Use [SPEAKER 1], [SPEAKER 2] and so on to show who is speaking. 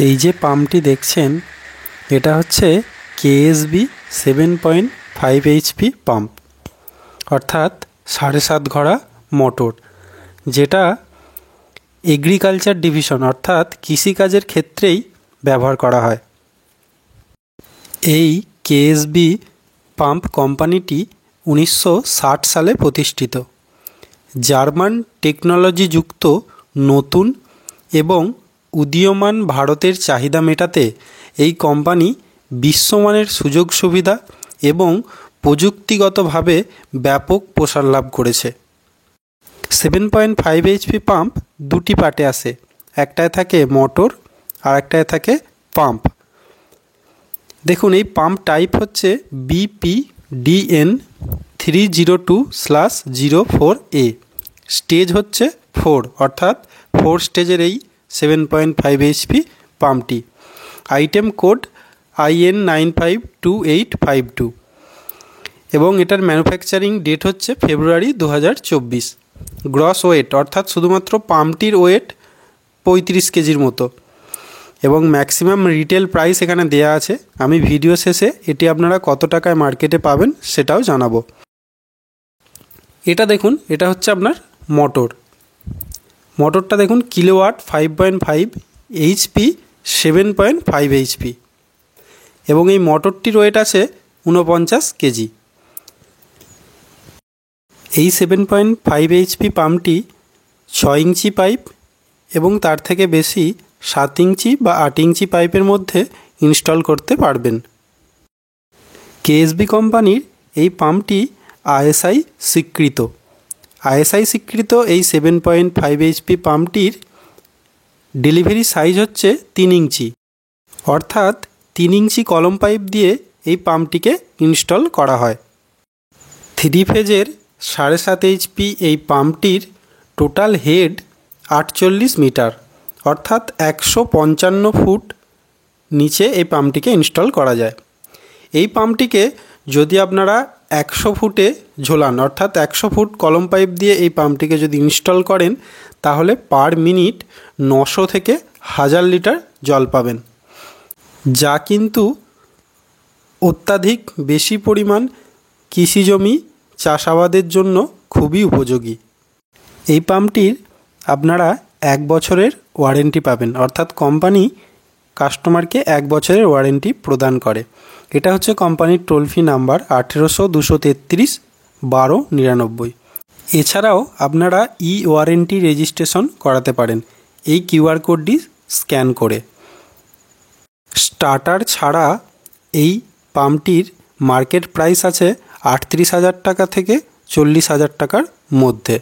[SPEAKER 1] এই যে পাম্পটি দেখছেন, এটা হচ্ছে কেএসবি 7.5 এইচপি পাম্প, অর্থাৎ 7.5 ঘোড়া মোটর, যেটা এগ্রিকালচার ডিভিশন অর্থাৎ কৃষিকাজের ক্ষেত্রেই ব্যবহার করা হয়। এই কেএসবি পাম্প কোম্পানিটি 1960 সালে প্রতিষ্ঠিত। জার্মান টেকনোলজিযুক্ত নতুন এবং উদীয়মান ভারতের চাহিদা মেটাতে এই কোম্পানি বিশ্বমানের সুযোগ সুবিধা এবং প্রযুক্তিগতভাবে ব্যাপক প্রসার লাভ করেছে। 7.5 এইচপি পাম্প দুটি পার্টে আসে, একটায় থাকে মোটর আর একটায় থাকে পাম্প। দেখুন, এই পাম্প টাইপ হচ্ছে BPDN 302/04A, স্টেজ হচ্ছে 4, অর্থাৎ 4 স্টেজের এই 7.5 এইচপি পাম্পটি। আইটেম কোড IN 952852 এবং এটার ম্যানুফ্যাকচারিং ডেট হচ্ছে ফেব্রুয়ারি 2024। গ্রস ওয়েট অর্থাৎ শুধুমাত্র পাম্পটির ওয়েট 35 কেজির মতো এবং ম্যাক্সিমাম রিটেল প্রাইস এখানে দেয়া আছে। আমি ভিডিও শেষে এটি আপনারা কত টাকায় মার্কেটে পাবেন সেটাও জানাবো। এটা দেখুন, এটা হচ্ছে আপনার মোটরটা দেখুন, কিলোওয়াট 5.5 এইচপি 7.5 এইচপি এবং এই মোটরটির ওয়েট আছে 49 কেজি। এই 7.5 এইচপি পাম্পটি 6 ইঞ্চি পাইপ এবং তার থেকে বেশি 7 ইঞ্চি বা 8 ইঞ্চি পাইপের মধ্যে ইনস্টল করতে পারবেন। কেএসবি কোম্পানির এই পাম্পটি আইএসআই স্বীকৃত এই 7.5 এইচপি পাম্পটির ডেলিভারি সাইজ হচ্ছে 3 ইঞ্চি, অর্থাৎ 3 ইঞ্চি কলম পাইপ দিয়ে এই পাম্পটিকে ইনস্টল করা হয়। 3 ফেজের 7.5 এইচপি এই পাম্পটির টোটাল হেড 48 মিটার, অর্থাৎ 155 ফুট নিচে এই পাম্পটিকে ইনস্টল করা যায়। এই পাম্পটিকে যদি আপনারা 100 ফুটে ঝোলান, অর্থাৎ 100 ফুট কলম পাইপ দিয়ে এই পাম্পটিকে যদি ইনস্টল করেন, তাহলে পার মিনিট 900 থেকে 1000 লিটার জল পাবেন, যা কিন্তু অত্যাধিক বেশি পরিমাণ কৃষিজমি চাষাবাদের জন্য খুবই উপযোগী। এই পাম্পটির আপনারা 1 বছরের ওয়ারেন্টি পাবেন, অর্থাৎ কোম্পানি কাস্টমারকে 1 বছরের ওয়ারেন্টি প্রদান করে। এটা হচ্ছে কোম্পানির টোল ফ্রি নাম্বার 1800-233-1299। এছাড়াও আপনারা ওয়ারেন্টি রেজিস্ট্রেশন করাতে পারেন এই কিউআর কোডটি স্ক্যান করে। স্টার্টার ছাড়া এই পাম্পটির মার্কেট প্রাইস আছে 38,000 টাকা থেকে 40,000 টাকার মধ্যে।